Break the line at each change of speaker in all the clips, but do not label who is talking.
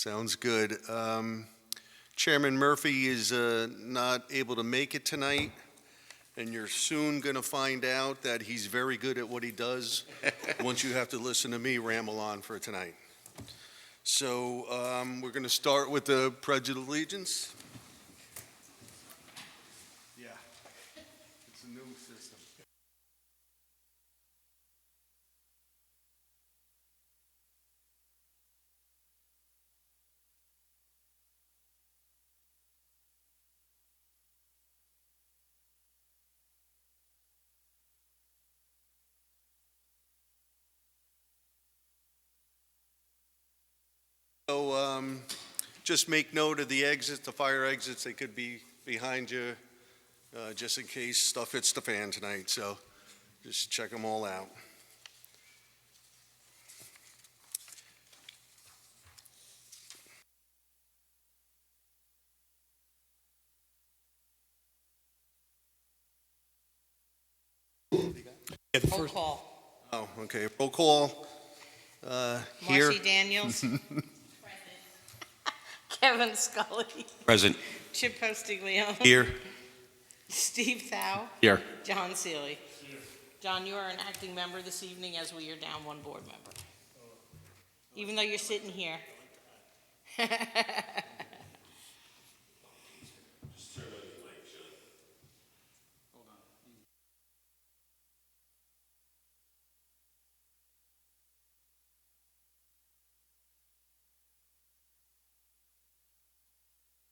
Sounds good. Chairman Murphy is not able to make it tonight, and you're soon going to find out that he's very good at what he does once you have to listen to me ramble on for tonight. So we're going to start with the Pledge of Allegiance. Yeah, it's a new system. So just make note of the exits, the fire exits. They could be behind you just in case stuff hits the fan tonight. So just check them all out.
Roll call.
Oh, okay. Roll call. Here.
Marcy Daniels. Kevin Scully.
Present.
Chip Postiglione.
Here.
Steve Thau.
Here.
John Seeley. John, you are an acting member this evening as we are down one board member. Even though you're sitting here.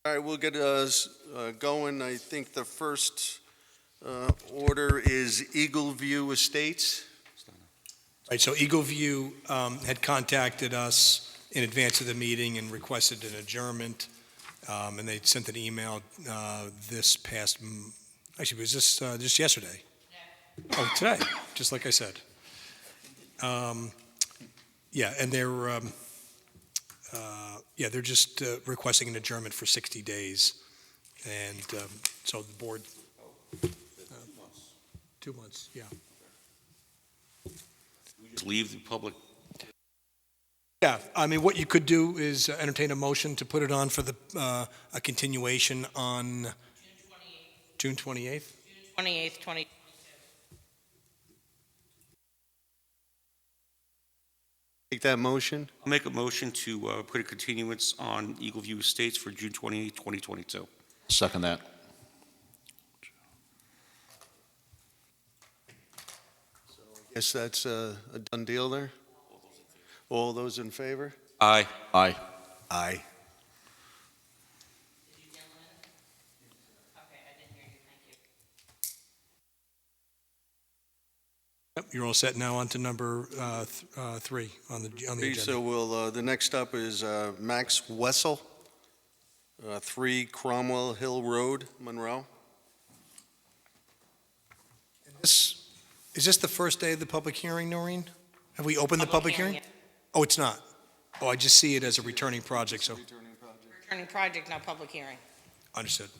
All right, we'll get us going. I think the first order is Eagle View Estates.
Right, so Eagle View had contacted us in advance of the meeting and requested an adjournment, and they sent an email this past, actually, was this just yesterday? Yeah. Oh, today, just like I said. Yeah, and they're just requesting an adjournment for 60 days, and so the board, 2 months, yeah.
Just leave the public.
Yeah, I mean, what you could do is entertain a motion to put it on for a continuation on June 28th.
June 28th, 2022.
Take that motion.
I'll make a motion to put a continuance on Eagle View Estates for June 28, 2022.
Second that.
Guess that's a done deal there. All those in favor?
Aye.
Aye.
Aye.
Did you gentlemen? Okay, I didn't hear you, thank you.
Yep, you're all set now on to number 3 on the
Okay,
agenda.
so we'll, the next up is Max Wessel, 3 Cromwell Hill Road, Monroe.
Is this the first day of the public hearing, Noreen? Have we opened the public hearing?
Yeah.
Oh, it's not? Oh, I just see it as a returning project, so,
Returning project, not public hearing.
understood.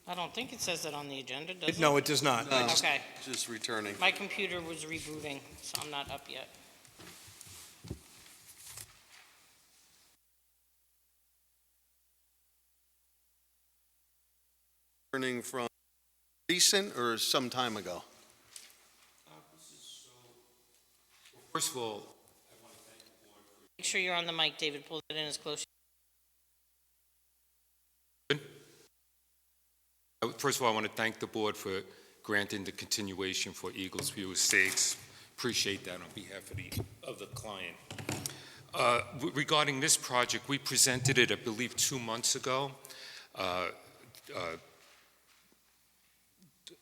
I don't think it says that on the agenda, does it?
No, it does not.
No.
Okay,
Just returning.
my computer was rebooting, so I'm not up yet.
Returning from recent or some time ago?
First of all,
Make sure you're on the mic, David, pull it in as close.
I want to thank the board for granting the continuation for Eagles View Estates. Appreciate that on behalf of the client. Regarding this project, we presented it, I believe, 2 months ago.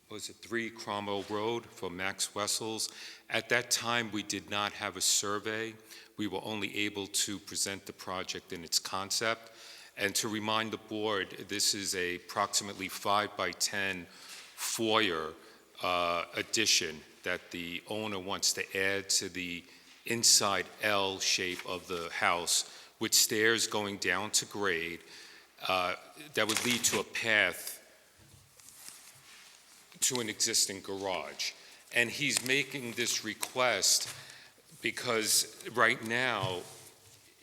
Was it 3 Cromwell Road for Max Wessels? At that time, we did not have a survey. We were only able to present the project in its concept. And to remind the board, this is a approximately 5 by 10 foyer addition that the owner wants to add to the inside L shape of the house with stairs going down to grade that would lead to a path to an existing garage. And he's making this request because right now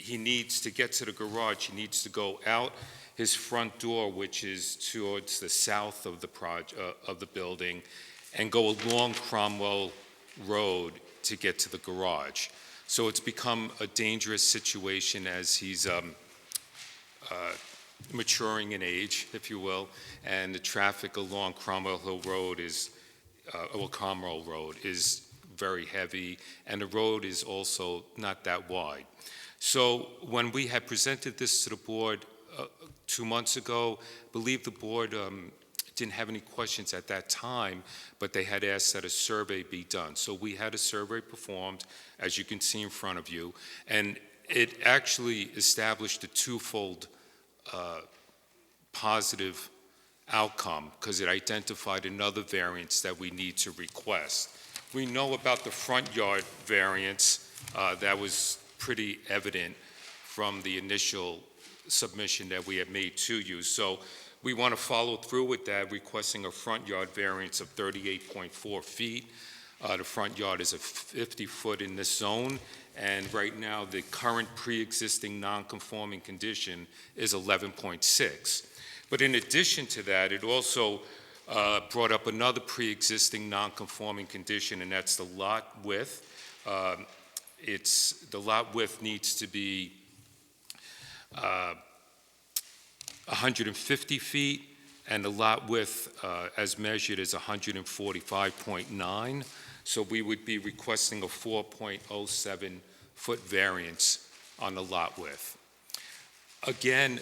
he needs to get to the garage, he needs to go out his front door, which is towards the south of the building, and go along Cromwell Road to get to the garage. So it's become a dangerous situation as he's maturing in age, if you will, and the traffic along Cromwell Road is very heavy, and the road is also not that wide. So when we had presented this to the board 2 months ago, I believe the board didn't have any questions at that time, but they had asked that a survey be done. So we had a survey performed, as you can see in front of you, and it actually established a twofold positive outcome because it identified another variance that we need to request. We know about the front yard variance. That was pretty evident from the initial submission that we had made to you. So we want to follow through with that, requesting a front yard variance of 38.4 feet. The front yard is a 50-foot in this zone, and right now the current pre-existing non-conforming condition is 11.6. But in addition to that, it also brought up another pre-existing non-conforming condition, and that's the lot width. The lot width needs to be 150 feet, and the lot width as measured is 145.9. So we would be requesting a 4.07 foot variance on the lot width. Again,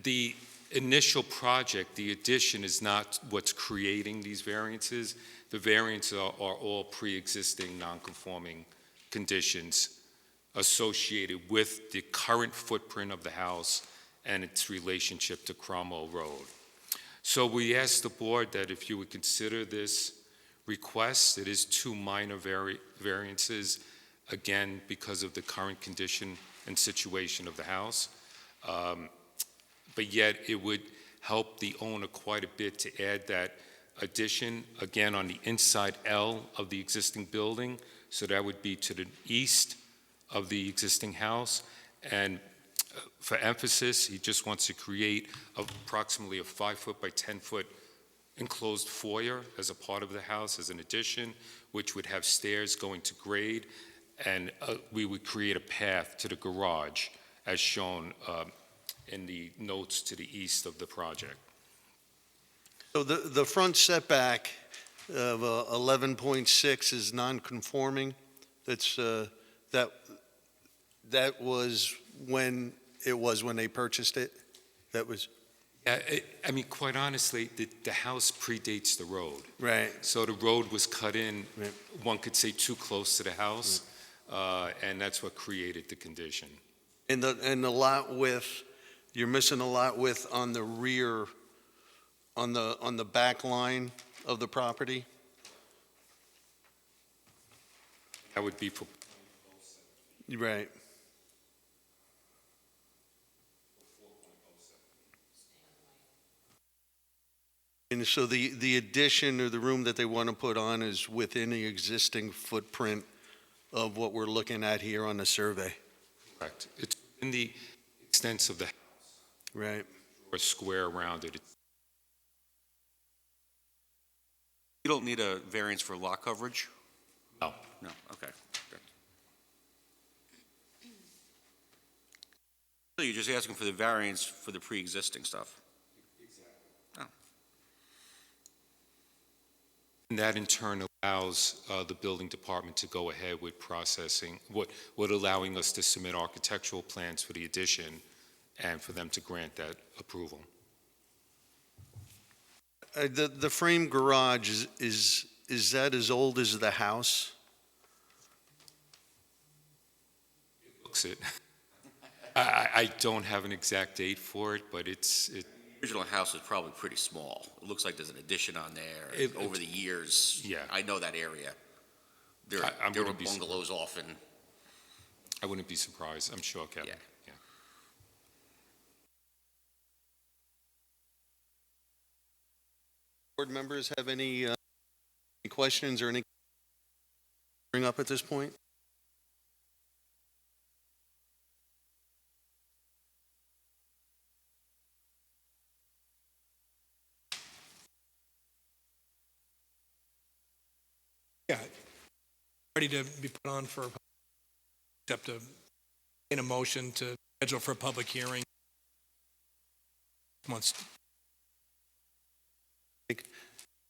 the initial project, the addition, is not what's creating these variances. The variances are all pre-existing non-conforming conditions associated with the current footprint of the house and its relationship to Cromwell Road. So we asked the board that if you would consider this request, it is 2 minor variances, again, because of the current condition and situation of the house. But yet it would help the owner quite a bit to add that addition, again, on the inside L of the existing building. So that would be to the east of the existing house. And for emphasis, he just wants to create approximately a 5-foot by 10-foot enclosed foyer as a part of the house, as an addition, which would have stairs going to grade, and we would create a path to the garage, as shown in the notes to the east of the project.
So the front setback of 11.6 is non-conforming. That's that was when they purchased it? That was...
I mean, quite honestly, the house predates the road.
Right.
So the road was cut in,
Right.
one could say, too close to the house, and that's what created the condition.
And the lot width, you're missing a lot width on the rear, on the back line of the property?
That would be for
Right. And so the addition or the room that they want to put on is within the existing footprint of what we're looking at here on the survey?
correct. It's in the extents of the house,
Right.
or square around it.
You don't need a variance for lot coverage?
No.
No, okay. Good. So you're just asking for the variance for the pre-existing stuff?
And that in turn allows the building department to go ahead with processing, what allowing us to submit architectural plans for the addition and for them to grant that approval.
The frame garage, is that as old as the house?
Looks it. I don't have an exact date for it, but it's
Original house is probably pretty small. It looks like there's an addition on there. Over the years,
Yeah.
I know that area. There
I
were
wouldn't be
bungalows often.
I wouldn't be surprised. I'm sure, Kevin.
Yeah.
Board members have any questions or any bring up at this point?
Ready to be put on for, except in a motion to schedule for a public hearing. Once,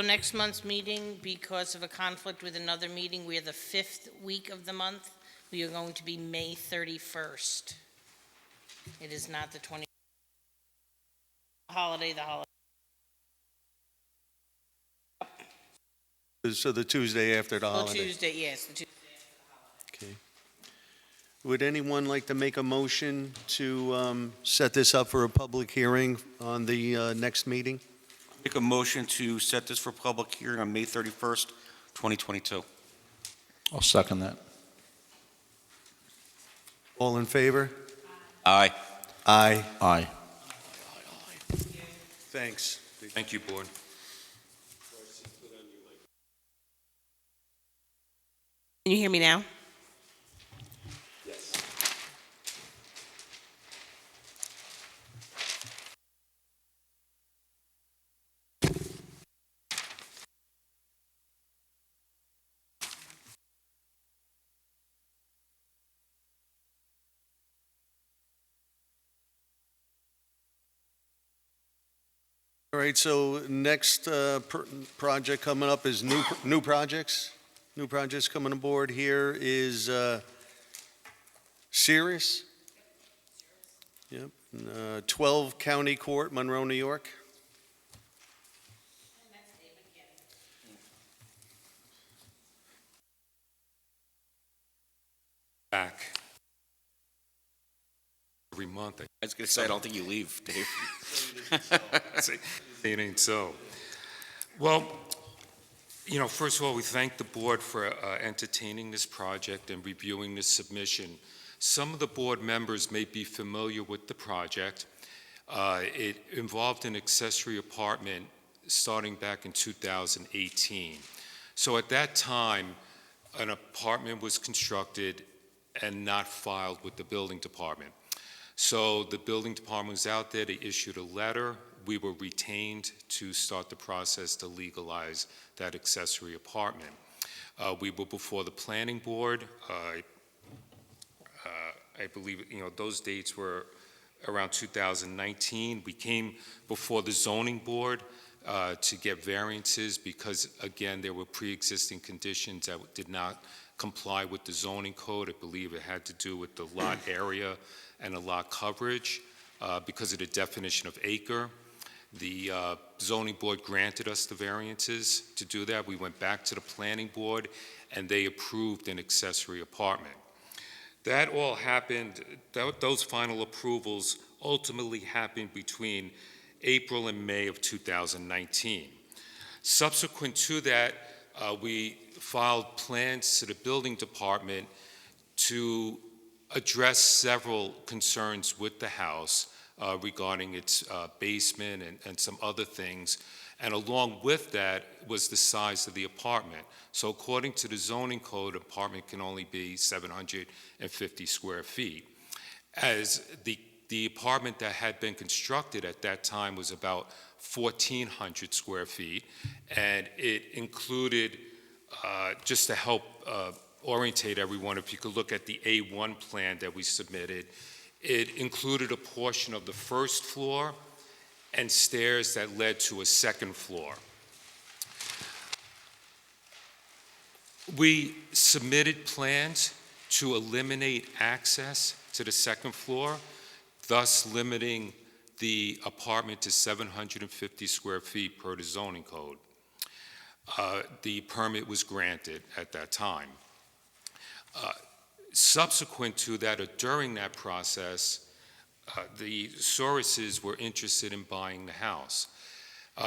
So next month's meeting, because of a conflict with another meeting, we are the 5th week of the month. We are going to be May 31st. It is not the 20th. The holiday.
So the Tuesday after the
Oh,
holiday.
Tuesday, yes, the Tuesday.
Okay. Would anyone like to make a motion to set this up for a public hearing on the next meeting?
Make a motion to set this for public hearing on May 31st, 2022.
I'll second that.
All in favor?
Aye.
Aye.
Aye.
Thanks.
Thank you, Board.
Can you hear me now?
All right, so next project coming up is new projects. New projects coming aboard here is Sirius. Yep, 12 County Court, Monroe, New York.
Back. Every month.
I was going to say, I don't think you leave, Dave.
It ain't so. Well, first of all, we thank the board for entertaining this project and reviewing this submission. Some of the board members may be familiar with the project. It involved an accessory apartment starting back in 2018. So at that time, an apartment was constructed and not filed with the building department. So the building department was out there, they issued a letter. We were retained to start the process to legalize that accessory apartment. We were before the planning board. I believe, those dates were around 2019. We came before the zoning board to get variances because, again, there were pre-existing conditions that did not comply with the zoning code. I believe it had to do with the lot area and the lot coverage because of the definition of acre. The zoning board granted us the variances to do that. We went back to the planning board and they approved an accessory apartment. That all happened, those final approvals ultimately happened between April and May of 2019. Subsequent to that, we filed plans to the building department to address several concerns with the house regarding its basement and some other things. And along with that was the size of the apartment. So according to the zoning code, an apartment can only be 750 square feet. As the apartment that had been constructed at that time was about 1,400 square feet, and it included, just to help orientate everyone, if you could look at the A1 plan that we submitted, it included a portion of the first floor and stairs that led to a second floor. We submitted plans to eliminate access to the second floor, thus limiting the apartment to 750 square feet per the zoning code. The permit was granted at that time. Subsequent to that, or during that process, the Sorises were interested in buying the house.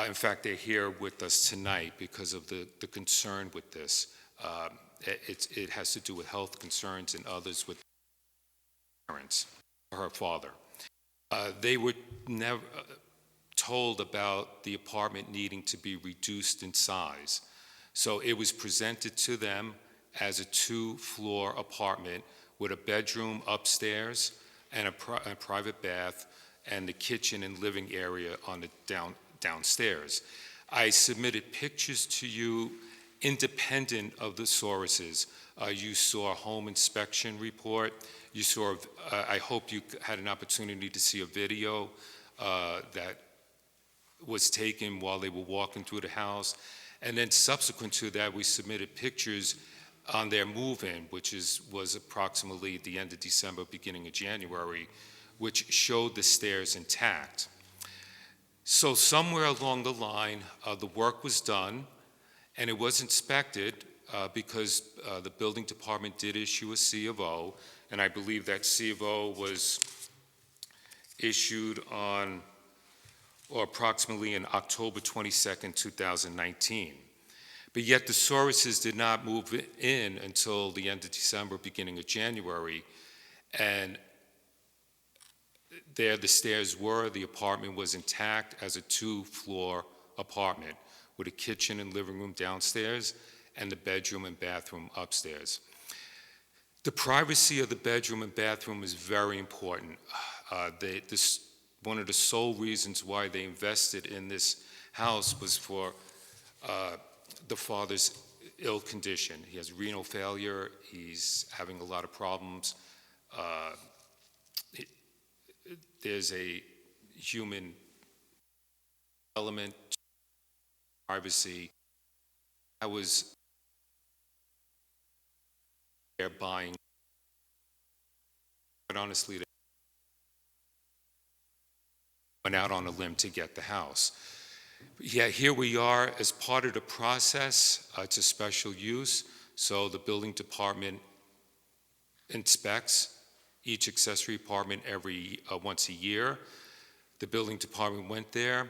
In fact, they're here with us tonight because of the concern with this. It has to do with health concerns and others with parents, her father. They were never told about the apartment needing to be reduced in size. So it was presented to them as a 2-floor apartment with a bedroom upstairs and a private bath and the kitchen and living area on the downstairs. I submitted pictures to you independent of the sources. You saw a home inspection report. You saw, I hope you had an opportunity to see a video that was taken while they were walking through the house. And then subsequent to that, we submitted pictures on their move-in, which was approximately at the end of December, beginning of January, which showed the stairs intact. So somewhere along the line, the work was done, and it was inspected because the building department did issue a C of O, and I believe that C of O was issued on, or approximately in October 22nd, 2019. But yet the Soreses did not move in until the end of December, beginning of January, and there the stairs were. The apartment was intact as a 2-floor apartment with a kitchen and living room downstairs and the bedroom and bathroom upstairs. The privacy of the bedroom and bathroom is very important. One of the sole reasons why they invested in this house was for the father's ill condition. He has renal failure. He's having a lot of problems. There's a human element to privacy. I was there buying, but honestly, they went out on a limb to get the house. Yeah, here we are as part of the process. It's a special use, so the building department inspects each accessory apartment once a year. The building department went there,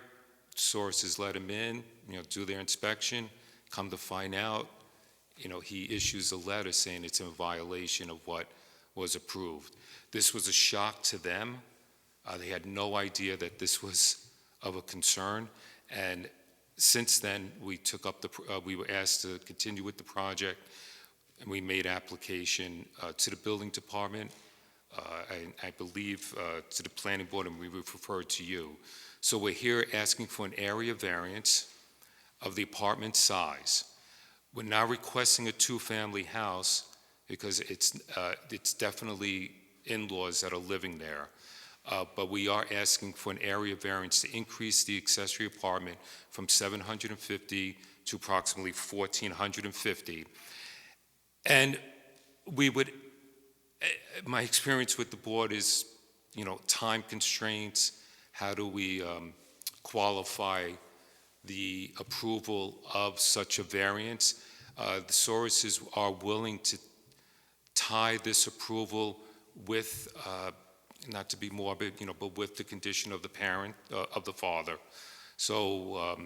sources let him in, do their inspection, come to find out, he issues a letter saying it's in violation of what was approved. This was a shock to them. They had no idea that this was of a concern, and since then we were asked to continue with the project, and we made application to the building department. I believe to the planning board, and we referred to you. So we're here asking for an area variance of the apartment size. We're not requesting a 2-family house because it's definitely in-laws that are living there. But we are asking for an area variance to increase the accessory apartment from 750 to approximately 1,450. And my experience with the board is, time constraints. How do we qualify the approval of such a variance? The Soreses are willing to tie this approval with, not to be morbid, but with the condition of the parent, of the father. So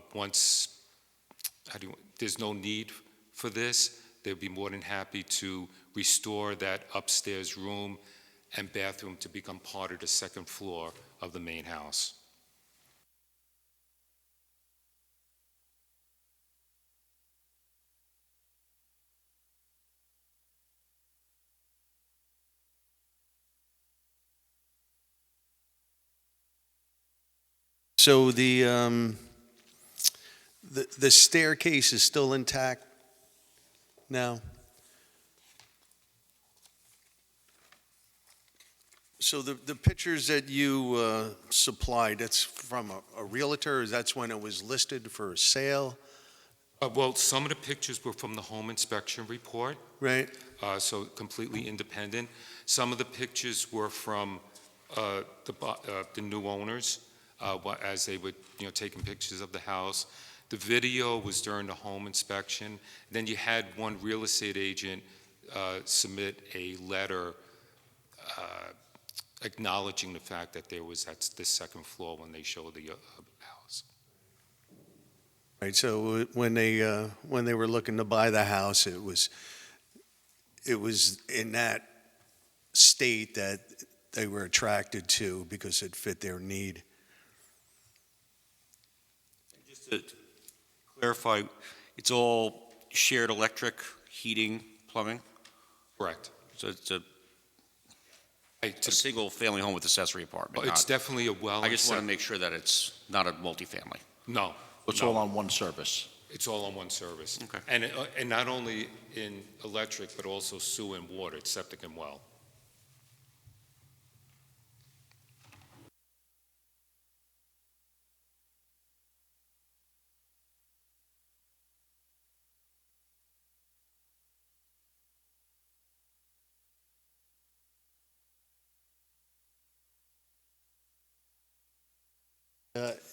there's no need for this, they'd be more than happy to restore that upstairs room and bathroom to become part of the 2nd floor of the main house.
So the staircase is still intact now? So the pictures that you supplied, that's from a realtor? That's when it was listed for sale?
Well, some of the pictures were from the home inspection report,
Right?
so completely independent. Some of the pictures were from the new owners as they were taking pictures of the house. The video was during the home inspection. Then you had one real estate agent submit a letter acknowledging the fact that that's the 2nd floor when they showed the house.
Right, so when they were looking to buy the house, it was in that state that they were attracted to because it fit their need.
Just to clarify, it's all shared electric, heating, plumbing?
Correct.
So it's a single-family home with accessory apartment?
It's definitely a well.
I just want to make sure that it's not a multifamily.
No.
It's
no.
all on one service.
It's all on one service.
Okay.
And not only in electric, but also sewer and water, it's septic and well.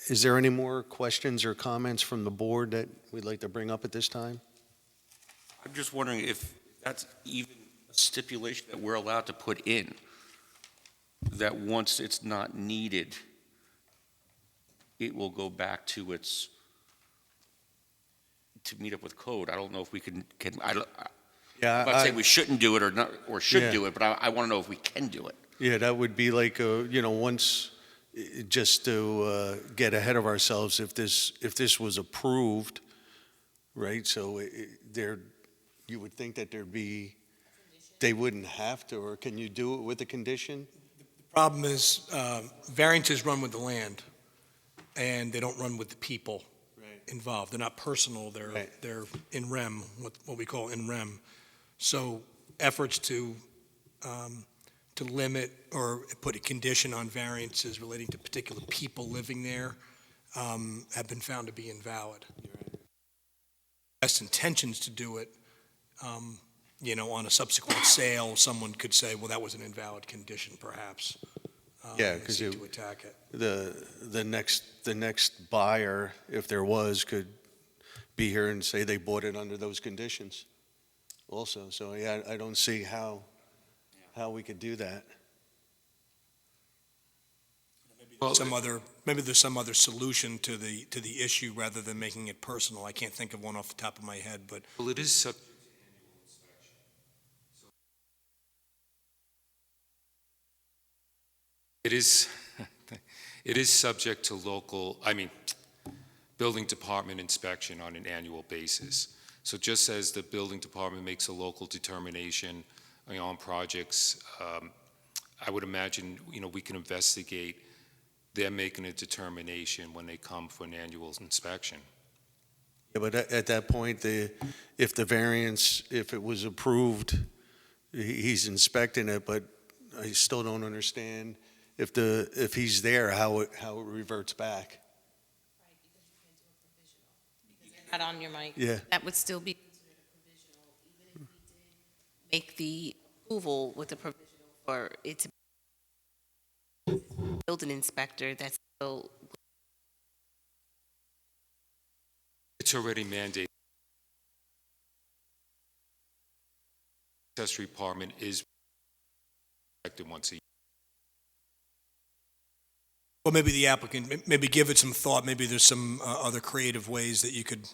Is there any more questions or comments from the board that we'd like to bring up at this time?
I'm just wondering if that's even a stipulation that we're allowed to put in, that once it's not needed, it will go back to its, to meet up with code. I don't know if we can, I'm not saying we shouldn't do it or not, or should
Yeah.
do it, but I want to know if we can do it.
Yeah, that would be like, once, just to get ahead of ourselves, if this was approved, right, so you would think that they wouldn't have to, or can you do it with a condition?
Problem is, variances run with the land, and they don't run with the people involved. They're not personal,
Right.
they're in rem, what we call in rem. So efforts to limit or put a condition on variances relating to particular people living there have been found to be invalid. Best intentions to do it, on a subsequent sale, someone could say, well, that was an invalid condition, perhaps.
Yeah,
and
'cause
seek
you-
to attack it.
The next buyer, if there was, could be here and say they bought it under those conditions also. So, yeah, I don't see how we could do that.
Well,
Maybe there's some other solution to the issue rather than making it personal. I can't think of one off the top of my head, but
Well, it is subject to annual inspection. It is subject to building department inspection on an annual basis. So just as the building department makes a local determination, on projects, I would imagine, we can investigate them making a determination when they come for an annual inspection.
Yeah, but at that point, if the variance, if it was approved, he's inspecting it, but I still don't understand if he's there, how it reverts back.
Not on your mic.
Yeah,
That would still be considered a provisional, even if we did make the approval with the provisional for it to build an inspector, that's still,
It's already mandated. Accessory apartment is inspected once a year.
well, maybe the applicant, maybe give it some thought. Maybe there's some other creative ways that you could,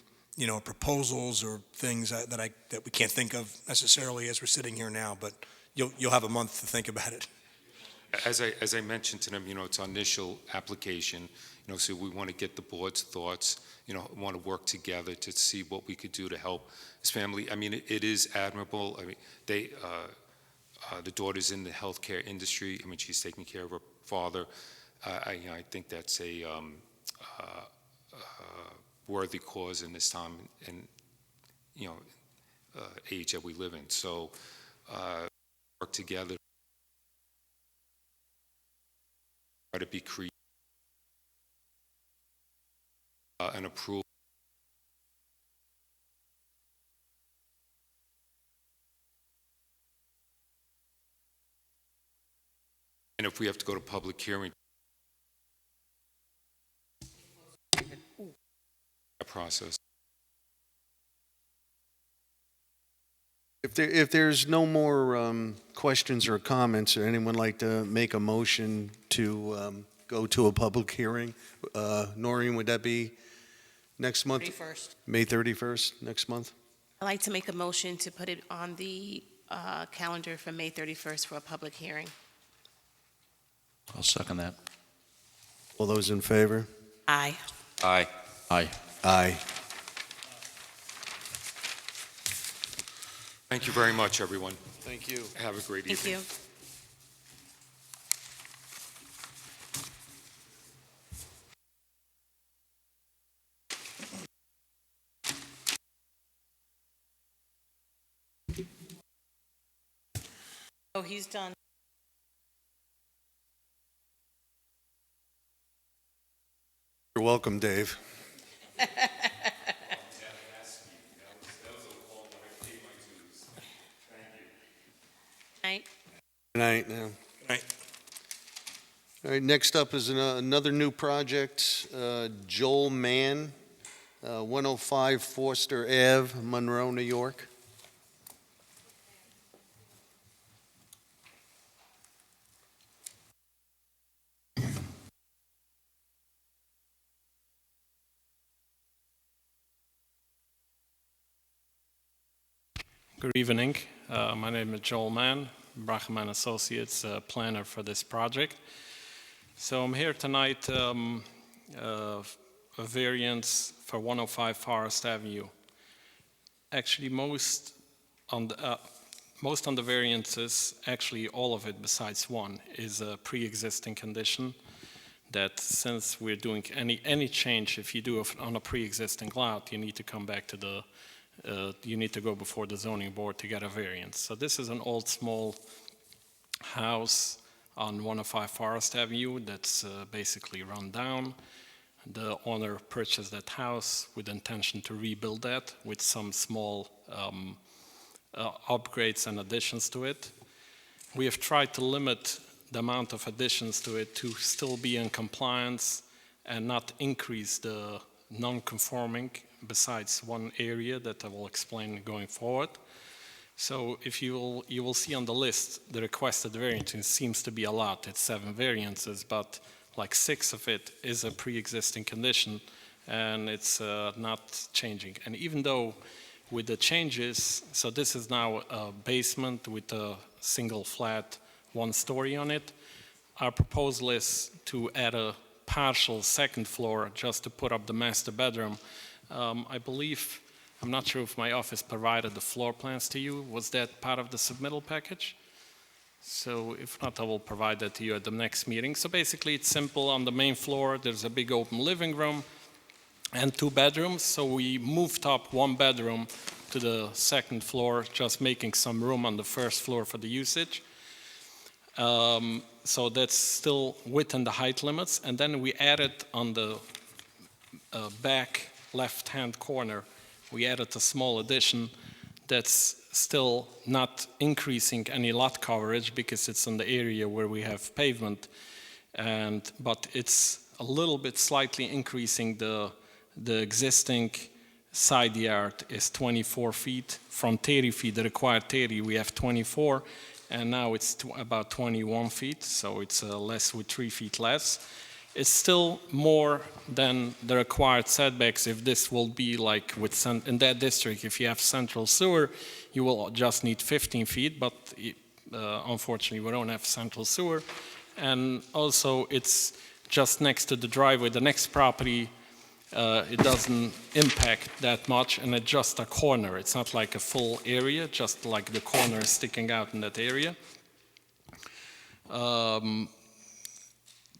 proposals or things that we can't think of necessarily as we're sitting here now, but you'll have a month to think about it.
As I mentioned to them, it's our initial application, so we want to get the board's thoughts, want to work together to see what we could do to help his family. I mean, it is admirable. I mean, the daughter's in the healthcare industry. I mean, she's taking care of her father. I think that's a worthy cause in this time and, age that we live in. So, work together. Try to be creative, and approve. And if we have to go to public hearing, a process.
if there's no more questions or comments, would anyone like to make a motion to go to a public hearing? Noreen, would that be next month?
31st.
May 31st, next month?
I'd like to make a motion to put it on the calendar for May 31st for a public hearing.
I'll second that.
All those in favor?
Aye.
Aye.
Aye.
Aye.
Thank you very much, everyone.
Thank you.
Have a great evening.
Thank you.
Oh, he's done.
You're welcome, Dave.
Right?
Good night now.
Right.
All right, next up is another new project, Joel Mann, 105 Foster Ave, Monroe, New York.
Good evening. My name is Joel Mann, Brachman Associates, planner for this project. So I'm here tonight, a variance for 105 Forest Avenue. Actually, most on the variances, actually all of it besides one, is a pre-existing condition that since we're doing any change, if you do it on a pre-existing lot, you need to come back to you need to go before the zoning board to get a variance. So this is an old small house on 105 Forest Avenue that's basically run down. The owner purchased that house with the intention to rebuild that with some small upgrades and additions to it. We have tried to limit the amount of additions to it to still be in compliance and not increase the non-conforming besides one area that I will explain going forward. So if you will see on the list, the requested variance seems to be a lot. It's 7 variances, but like 6 of it is a pre-existing condition and it's not changing. And even though with the changes, so this is now a basement with a single flat 1-story on it. Our proposal is to add a partial second floor just to put up the master bedroom. I believe, I'm not sure if my office provided the floor plans to you. Was that part of the submittal package? So if not, I will provide that to you at the next meeting. So basically it's simple. On the main floor, there's a big open living room and 2 bedrooms. So we moved up 1 bedroom to the second floor, just making some room on the first floor for the usage. So that's still within the height limits. And then we added on the back left-hand corner, we added a small addition that's still not increasing any lot coverage because it's in the area where we have pavement, but it's a little bit slightly increasing the existing side yard is 24 feet. From 30 feet, the required 30, we have 24, and now it's about 21 feet, so it's less with 3 feet less. It's still more than the required setbacks if this will be like in that district, if you have central sewer, you will just need 15 feet, but unfortunately we don't have central sewer. And also it's just next to the driveway. The next property, it doesn't impact that much, and it's just a corner. It's not like a full area, just like the corner is sticking out in that area.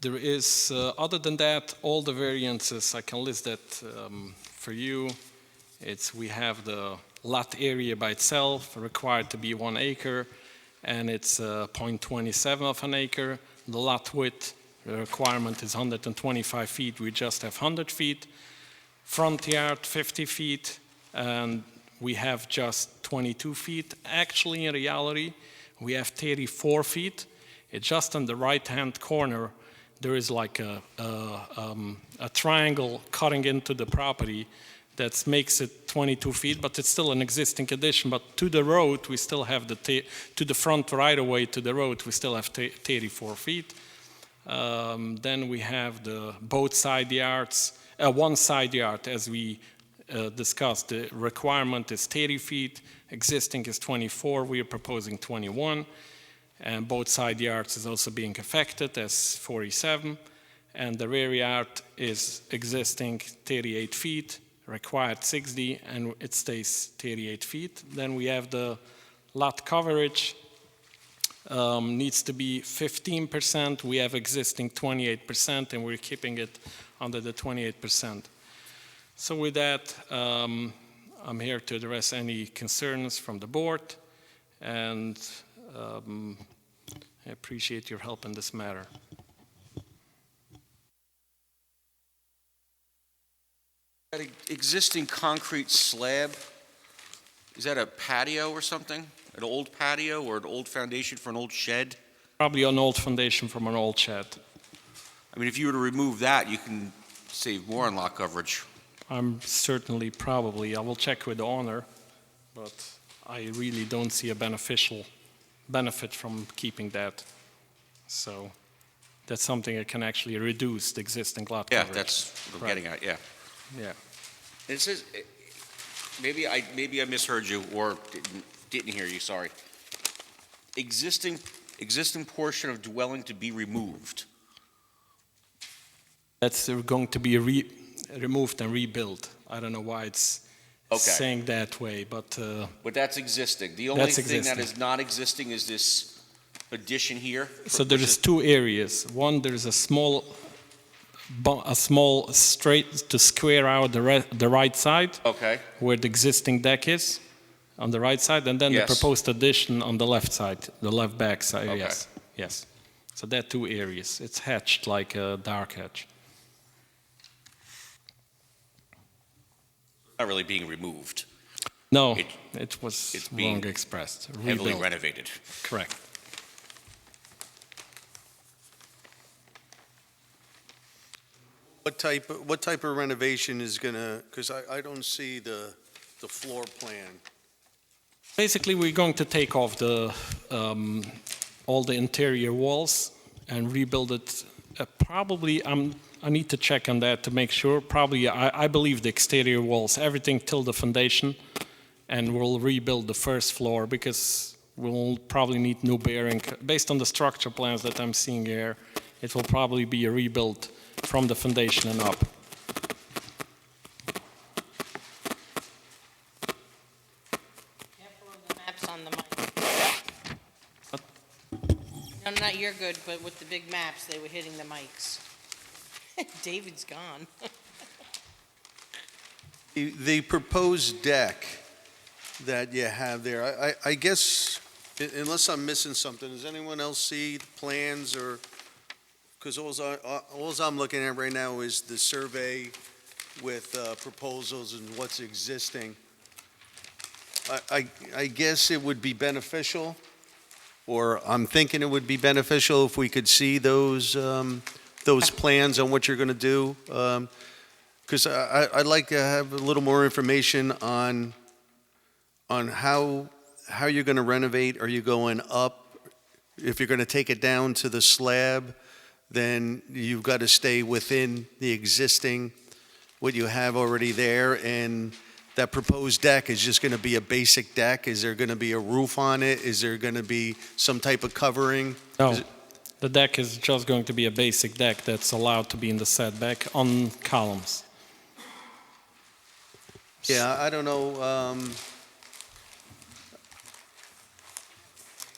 There is, other than that, all the variances, I can list that for you. We have the lot area by itself required to be 1 acre, and it's 0.27 of an acre. The lot width, the requirement is 125 feet, we just have 100 feet. Front yard, 50 feet, and we have just 22 feet. Actually, in reality, we have 34 feet. It's just on the right-hand corner. There is like a triangle cutting into the property that makes it 22 feet, but it's still an existing addition. But to the road, we still have to the front right away to the road, we still have 34 feet. Then we have both side yards, 1 side yard, as we discussed. The requirement is 30 feet, existing is 24, we are proposing 21. And both side yards is also being affected as 47, and the rear yard is existing 38 feet, required 60, and it stays 38 feet. Then we have the lot coverage, needs to be 15%. We have existing 28%, and we're keeping it under the 28%. So with that, I'm here to address any concerns from the board, and I appreciate your help in this matter.
That existing concrete slab, is that a patio or something? An old patio or an old foundation for an old shed?
Probably an old foundation from an old shed.
I mean, if you were to remove that, you can save more on lot coverage.
I'm certainly probably, I will check with the owner, but I really don't see a benefit from keeping that. So that's something that can actually reduce the existing lot
Yeah,
coverage.
that's what I'm
Right.
getting at, yeah.
Yeah.
It says, maybe I misheard you or didn't hear you, sorry. Existing portion of dwelling to be removed.
That's going to be removed and rebuilt. I don't know why it's
Okay.
saying that way, but
But that's existing. The only
That's
thing that
existing.
is not existing is this addition here.
so there is two areas. One, there's a small straight to square out the right side
Okay,
where the existing deck is on the right side, and then
Yes.
the proposed addition on the left side, the left back side.
Okay.
Yes, yes. So there are two areas. It's hatched like a dark hatch.
not really being removed,
No,
It-
it was
it's being
wrong expressed.
heavily
Rebuilt.
renovated.
Correct.
What type of renovation is gonna, because I don't see the floor plan.
Basically, we're going to take off all the interior walls and rebuild it. Probably, I need to check on that to make sure. Probably, I believe the exterior walls, everything till the foundation, and we'll rebuild the first floor because we'll probably need new bearing. Based on the structure plans that I'm seeing here, it will probably be a rebuild from the foundation and up.
Careful of the maps on the mic. No, not you're good, but with the big maps, they were hitting the mics. David's gone.
The proposed deck that you have there, I guess, unless I'm missing something, does anyone else see the plans or, because all I'm looking at right now is the survey with proposals and what's existing. I guess it would be beneficial, or I'm thinking it would be beneficial if we could see those plans on what you're going to do. Because I'd like to have a little more information on how you're going to renovate. Are you going up? If you're going to take it down to the slab, then you've got to stay within the existing, what you have already there. And that proposed deck is just going to be a basic deck? Is there going to be a roof on it? Is there going to be some type of covering?
No,
Is it-
the deck is just going to be a basic deck that's allowed to be in the setback on columns.
Yeah, I don't know.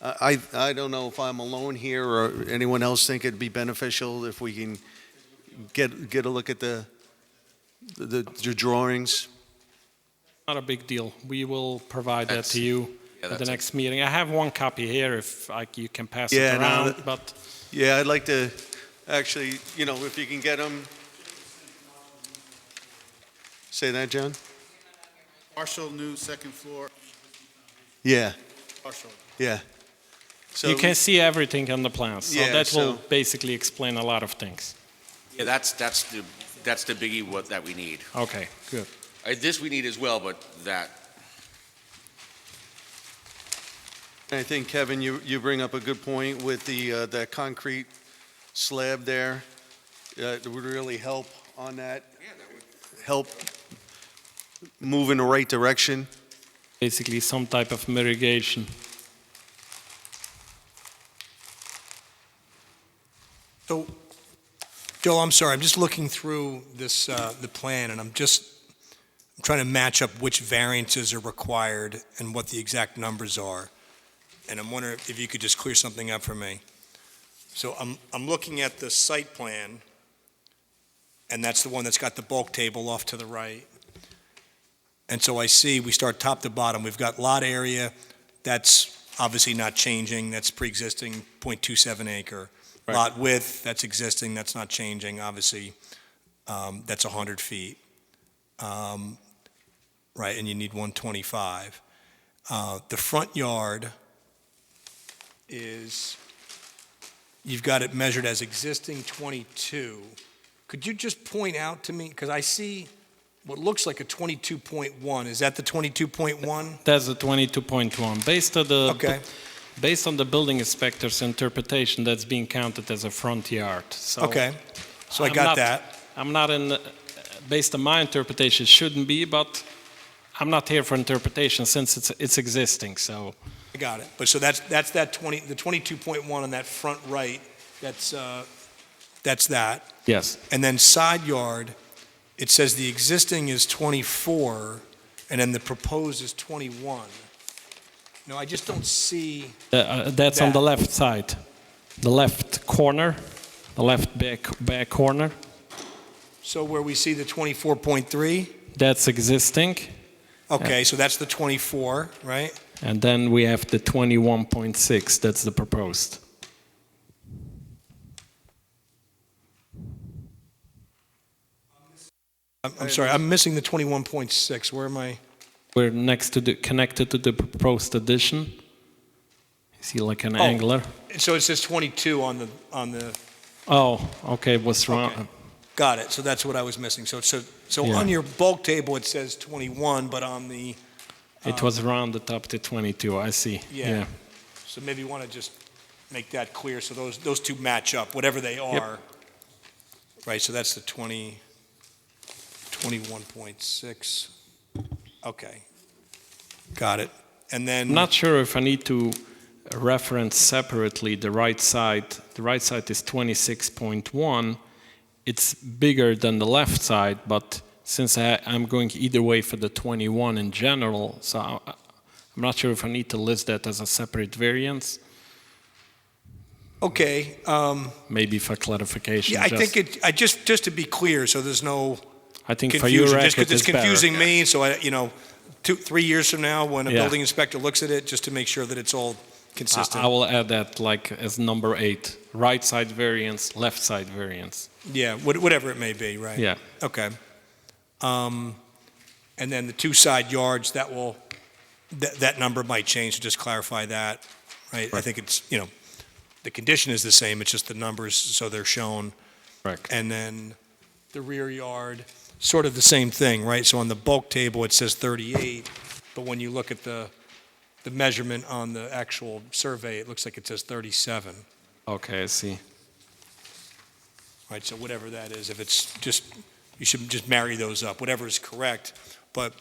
I don't know if I'm alone here or anyone else think it'd be beneficial if we can get a look at the drawings.
Not a big deal. We will provide that to you
yeah,
at the
that's
next meeting. I have one copy here if you can pass
Yeah,
it
no,
around,
that-
but
Yeah, I'd like to actually, if you can get them. Say that, John?
Partial new second floor,
Yeah,
partial.
yeah. So
you can see everything on the plans. So
Yeah,
that will
so-
basically explain a lot of things.
Yeah, that's the biggie that we need.
Okay, good.
This we need as well, but that,
I think, Kevin, you bring up a good point with that concrete slab there. It would really help on that, help move in the right direction.
Basically some type of mitigation.
So, Joel, I'm sorry, I'm just looking through this, the plan, and I'm trying to match up which variances are required and what the exact numbers are. And I'm wondering if you could just clear something up for me. So I'm looking at the site plan, and that's the one that's got the bulk table off to the right. And so I see, we start top to bottom, we've got lot area that's obviously not changing, that's pre-existing, .27 acre.
Right.
Lot width, that's existing, that's not changing, obviously, that's 100 feet. Right, and you need 125. The front yard is, you've got it measured as existing 22. Could you just point out to me, because I see what looks like a 22.1, is that the 22.1?
That's a 22.1.
Okay.
Based on the building inspector's interpretation, that's being counted as a front yard. So
Okay, so I
I'm
got
not-
that.
I'm not in, based on my interpretation, it shouldn't be, but I'm not here for interpretation since it's existing, so.
I got it. But so that's that 20, the 22.1 on that front right, that's that.
Yes.
And then side yard, it says the existing is 24, and then the proposed is 21. No, I just don't see,
That's on the
That.
left side, the left corner, the left back corner.
so where we see the 24.3,
That's existing.
okay, so that's the 24, right?
And then we have the 21.6, that's the proposed.
I'm sorry, I'm missing the 21.6, where am I?
We're connected to the proposed addition. You see like an
Oh.
angler.
So it says 22 on the,
Oh, okay, it was wrong.
Okay. Got it, so that's what I was missing. So
Yeah.
on your bulk table, it says 21, but on the,
It was rounded up to 22, I see.
Yeah. so maybe you want to just make that clear, so those two match up, whatever they are. Right, so that's the 21.6. Okay. Got it. And then.
I'm not sure if I need to reference separately the right side. The right side is 26.1. It's bigger than the left side, but since I'm going either way for the 21 in general, so I'm not sure if I need to list that as a separate variance,
Okay,
maybe for clarification.
yeah, I think just to be clear, so there's no
I think for your
confusion, just
record,
because it's
it's better.
confusing me, so I, 3 years from now, when a
Yeah.
building inspector looks at it, just to make sure that it's all consistent.
I will add that like as number 8, right side variance, left side variance.
Yeah, whatever it may be, right?
Yeah.
Okay. And then the two side yards, that number might change, so just clarify that, right? I think it's, the condition is the same, it's just the numbers, so they're shown.
Correct.
And then the rear yard, sort of the same thing, right? So on the bulk table, it says 38, but when you look at the measurement on the actual survey, it looks like it says 37,
Okay, I see.
right? So whatever that is, if it's just, you should just marry those up, whatever is correct. But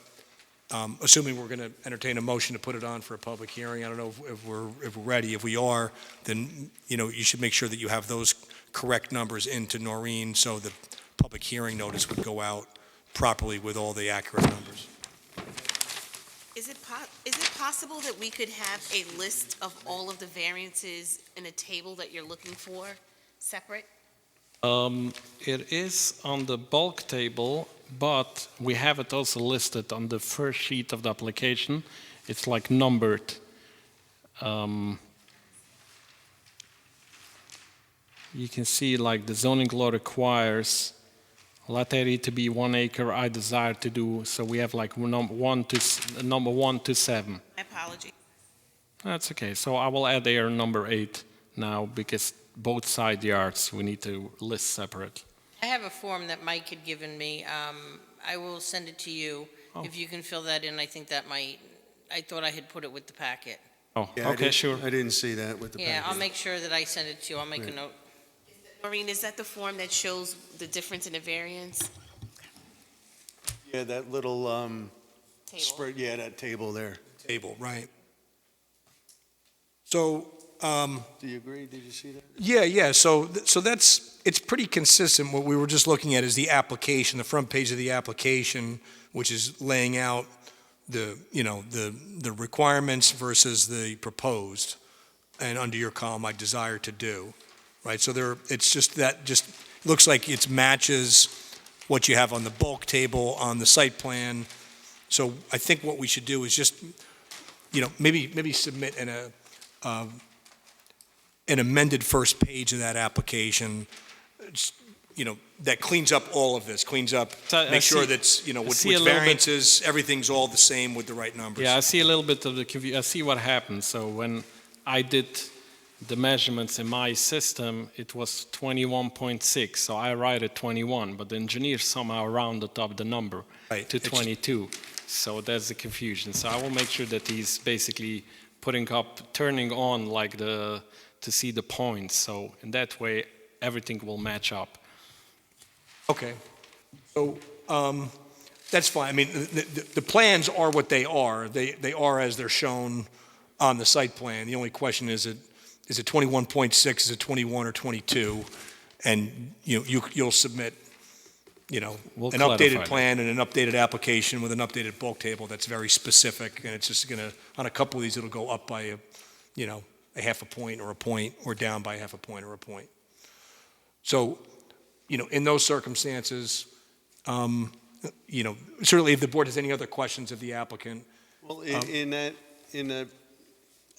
assuming we're going to entertain a motion to put it on for a public hearing, I don't know if we're ready. If we are, then, you should make sure that you have those correct numbers into Noreen, so the public hearing notice would go out properly with all the accurate numbers.
Is it possible that we could have a list of all of the variances in a table that you're looking for, separate?
It is on the bulk table, but we have it also listed on the first sheet of the application. It's like numbered. You can see like the zoning law requires lot area to be 1 acre. I desire to do, so we have like number 1 to 7.
My apology.
That's okay. So I will add there number 8 now because both side yards we need to list separate.
I have a form that Mike had given me. I will send it to you.
Oh.
If you can fill that in, I think that might, I thought I had put it with the packet.
Oh,
Yeah, I
okay,
didn't-
sure.
I didn't see that with the
Yeah,
package.
I'll make sure that I send it to you. I'll make a note.
Maureen, is that the form that shows the difference in the variance
Yeah, that little,
table?
spread, yeah, that table there.
Table, right. So,
Do you agree? Did you see that?
yeah, so it's pretty consistent. What we were just looking at is the application, the front page of the application, which is laying out the requirements versus the proposed, and under your column, I desire to do, right? So it's just looks like it matches what you have on the bulk table, on the site plan. So I think what we should do is just, maybe submit an amended first page of that application, that cleans up all of this, cleans up,
So I
make sure
see-
that's,
I
with
see a little bit-
variances, everything's all the same with the right numbers.
Yeah, I see a little bit of the confusion. I see what happened. So when I did the measurements in my system, it was 21.6, so I write it 21, but the engineer somehow rounded up the number
Right,
to
it's-
22. So that's the confusion. So I will make sure that he's basically turning on like to see the points. So in that way, everything will match up.
Okay. So, that's fine. I mean, the plans are what they are. They are as they're shown on the site plan. The only question is it 21.6, is it 21 or 22? And, you'll submit,
We'll
an
clarify
updated
that.
plan and an updated application with an updated bulk table that's very specific, and it's just gonna, on a couple of these, it'll go up by a half a point or a point, or down by half a point or a point. So, in those circumstances, certainly if the board has any other questions of the applicant.
Well, in the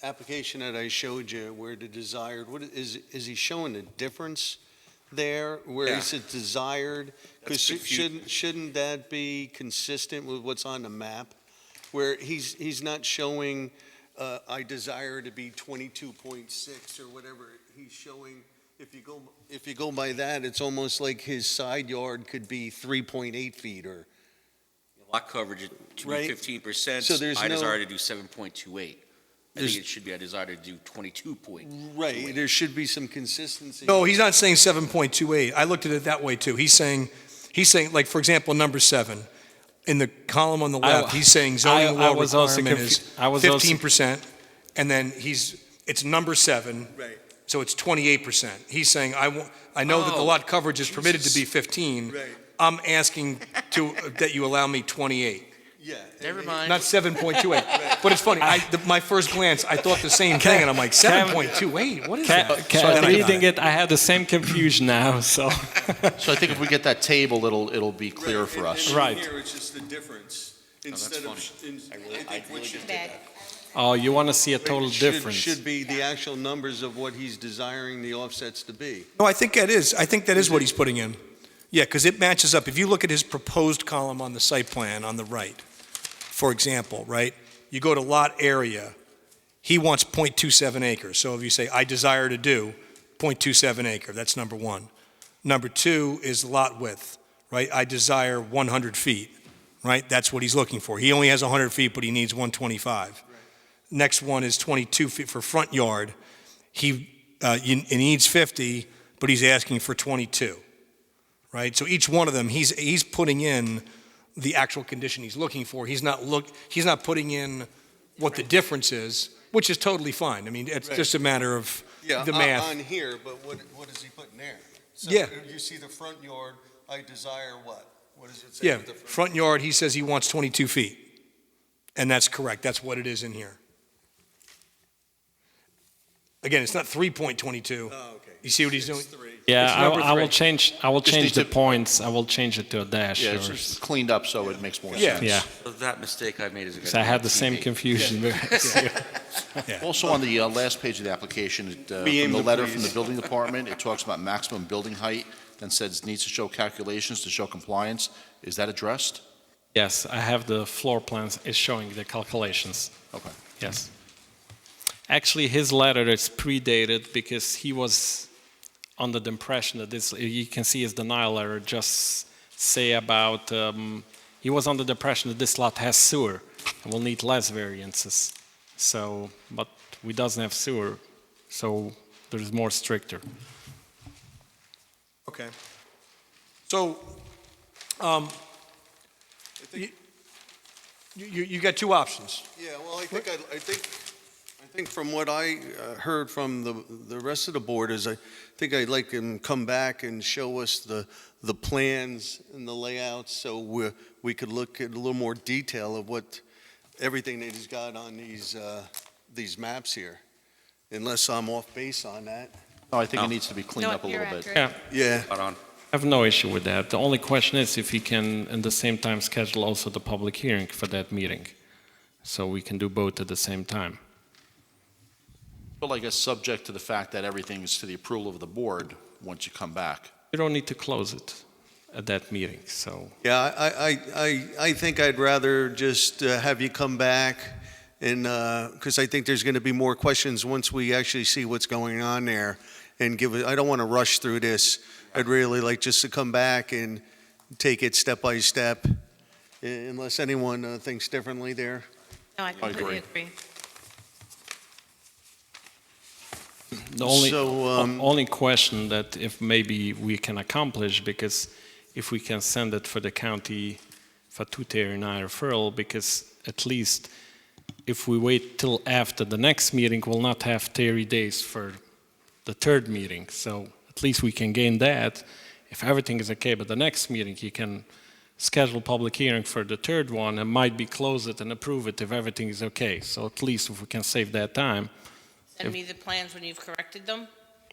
application that I showed you, where the desired, what is he showing a difference there? Where
Yeah.
is it desired? Because
That's
shouldn't that be consistent with what's on the map? Where he's not showing, I desire to be 22.6 or whatever. He's showing, if you go by that, it's almost like his side yard could be 3.8 feet or.
Lot coverage to be
Right.
15%.
So there's
I
no-
desire to do 7.28. I
There's-
think it should be, I desire to do 22.
Right, there should be some consistency.
No, he's not saying 7.28. I looked at it that way too. He's saying, like, for example, number 7, in the column on the left, he's saying zoning
I
law
was also
requirement is
I was also-
15%, and then it's number 7,
Right.
so it's 28%. He's saying, I know that the
Oh,
lot coverage is permitted to be
Jesus.
15.
Right.
I'm asking that you allow me 28.
Yeah.
Never mind.
Not 7.28. But it's funny, my first glance, I thought the same thing, and I'm like, 7.28, what is that? So then I got
Reading it, I had the same confusion now, so.
So I think if we get that table, it'll be clearer for us.
Right.
Here, it's just the difference. Instead of, I think what should
Bad.
Oh, you want to see a total difference.
should be the actual numbers of what he's desiring the offsets to be.
No, I think that is what he's putting in. Yeah, because it matches up. If you look at his proposed column on the site plan on the right, for example, right, you go to lot area, he wants 0.27 acres. So if you say, I desire to do 0.27 acre, that's number 1. Number 2 is lot width, right? I desire 100 feet, right? That's what he's looking for. He only has 100 feet, but he needs 125. Next one is 22 feet for front yard. He needs 50, but he's asking for 22, right? So each one of them, he's putting in the actual condition he's looking for. He's not putting in what the difference is, which is totally fine. I mean, it's
Right.
just a matter of
Yeah,
the math.
on here, but what is he putting there? So
Yeah.
You see the front yard, I desire what? What does it say?
Yeah,
with the
front yard, he says he wants 22 feet. And that's correct. That's what it is in here. Again, it's not 3.22.
Oh, okay.
You see what he's doing?
It's 3.
Yeah,
It's number
I will
3.
change
Just need
the
to-
points. I will change it to a dash.
Yeah, it's
or-
just cleaned up so it makes more
Yeah.
sense.
Yeah,
So that mistake I made is.
so I had the same confusion.
Also, on the last page of the application, from
aim
the
to
letter from
please.
the building department, it talks about maximum building height, then says needs to show calculations to show compliance. Is that addressed?
Yes, I have the floor plans is showing the calculations.
Okay.
Yes. Actually, his letter is predated because he was under the impression that this, you can see his denial letter just say about, he was under the impression that this lot has sewer and will need less variances. So, but we doesn't have sewer, so there's more stricter.
Okay. So, you got two options.
Yeah, well, I think from what I heard from the rest of the board is I think I'd like him to come back and show us the plans and the layouts so we could look at a little more detail of what, everything that he's got on these maps here, unless I'm off base on that.
No, I think
No.
it needs to be cleaned
No,
up a
you're
little bit.
accurate.
Yeah,
Yeah,
Spot on.
I have no issue with that. The only question is if he can, at the same time, schedule also the public hearing for that meeting. So we can do both at the same time.
But I guess subject to the fact that everything is to the approval of the board once you come back.
You don't need to close it at that meeting, so.
Yeah, I think I'd rather just have you come back and, because I think there's going to be more questions once we actually see what's going on there and I don't want to rush through this. I'd really like just to come back and take it step by step, unless anyone thinks differently there.
No, I completely
agree.
agree.
The only,
So,
only question that if maybe we can accomplish, because if we can send it for the county for 239 referral, because at least if we wait till after the next meeting, we'll not have 30 days for the third meeting. So at least we can gain that. If everything is okay, but the next meeting, you can schedule public hearing for the third one and might be close it and approve it if everything is okay. So at least if we can save that time,
Send me the plans when you've corrected them.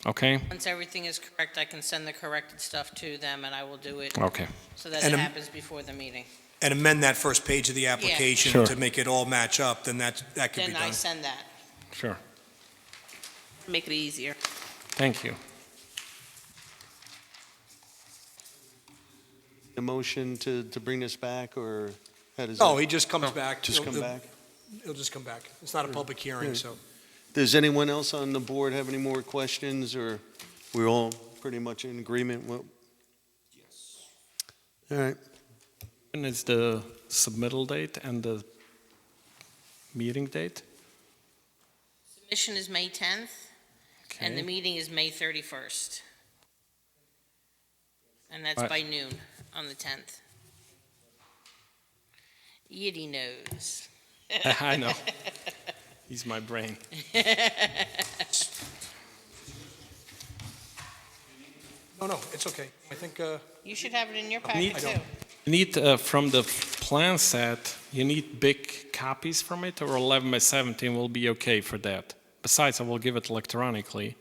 okay?
Once everything is correct, I can send the corrected stuff to them, and I will do it
Okay.
so that
And
it
am-
happens before the meeting.
And amend that first page of the application
Sure.
to make it all match up, then that could be
Then I
done.
send that.
Sure.
Make it easier.
Thank you.
A motion to bring this back, or how does
No,
that?
he just comes back.
Just come back?
He'll just come back. It's not a public hearing, so.
Does anyone else on the board have any more questions, or we're all pretty much in agreement? Yes. All right.
When is the submittal date and the meeting date?
Submission is May 10th, and the
Okay.
meeting is May 31st. And that's
Right.
by noon on the 10th. Yiddy knows.
I know. He's my brain.
No, it's okay. I think,
You should have it in your
Need-
packet,
I
too.
don't.
You need, from the plan set, you need big copies from it, or 11 by 17 will be okay for that? Besides, I will give it electronically.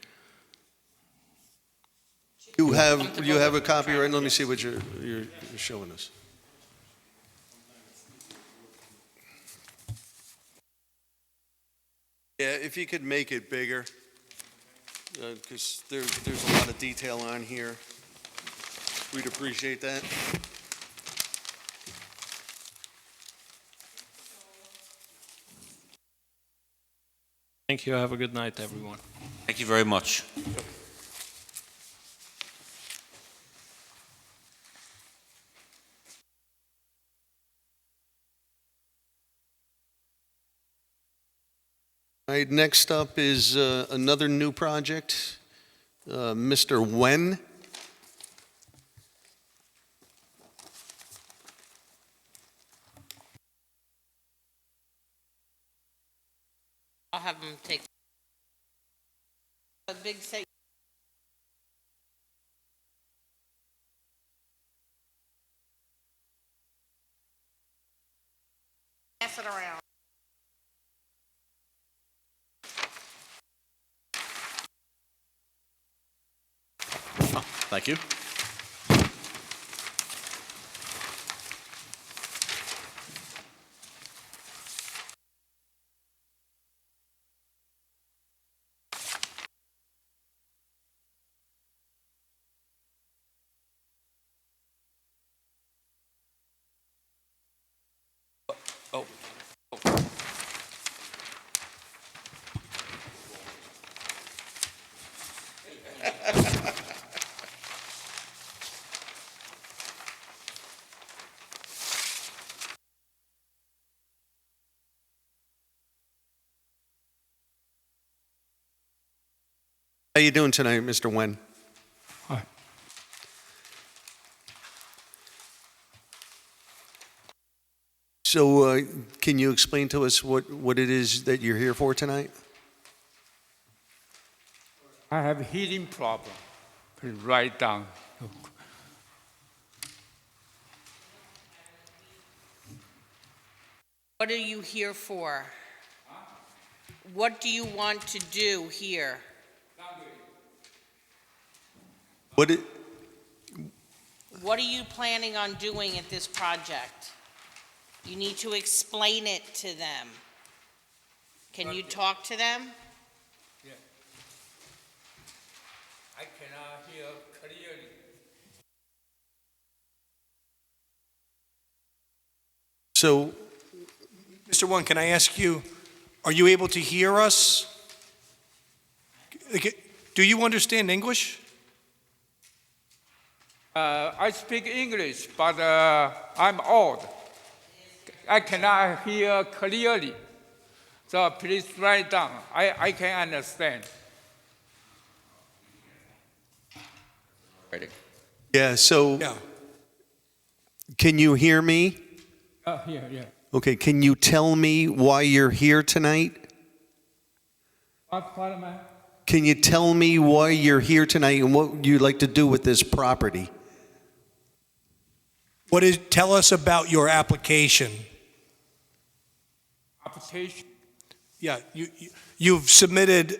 You have a copy, right? Let me see what you're showing us. Yeah, if you could make it bigger, because there's a lot of detail on here. We'd appreciate that.
Thank you. Have a good night, everyone.
Thank you very much.
All right, next up is another new project. Mr. Wen.
I'll have them take a big say. Pass it around.
Thank you.
How you doing tonight, Mr. Wen?
Hi.
So can you explain to us what it is that you're here for tonight?
I have hearing problem. Please write down.
What are you here for? What do you want to do here?
What it,
What are you planning on doing at this project? You need to explain it to them. Can you talk to them?
cannot hear clearly.
So,
Mr. Wong, can I ask you, are you able to hear us? Do you understand English?
I speak English, but I'm old. I cannot hear clearly. So please write down. I can understand.
Ready?
yeah, so
Yeah.
can you hear me?
Here.
Okay, can you tell me why you're here tonight?
What part of my?
Can you tell me why you're here tonight and what you'd like to do with this property?
Tell us about your application.
Application.
Yeah, you've submitted,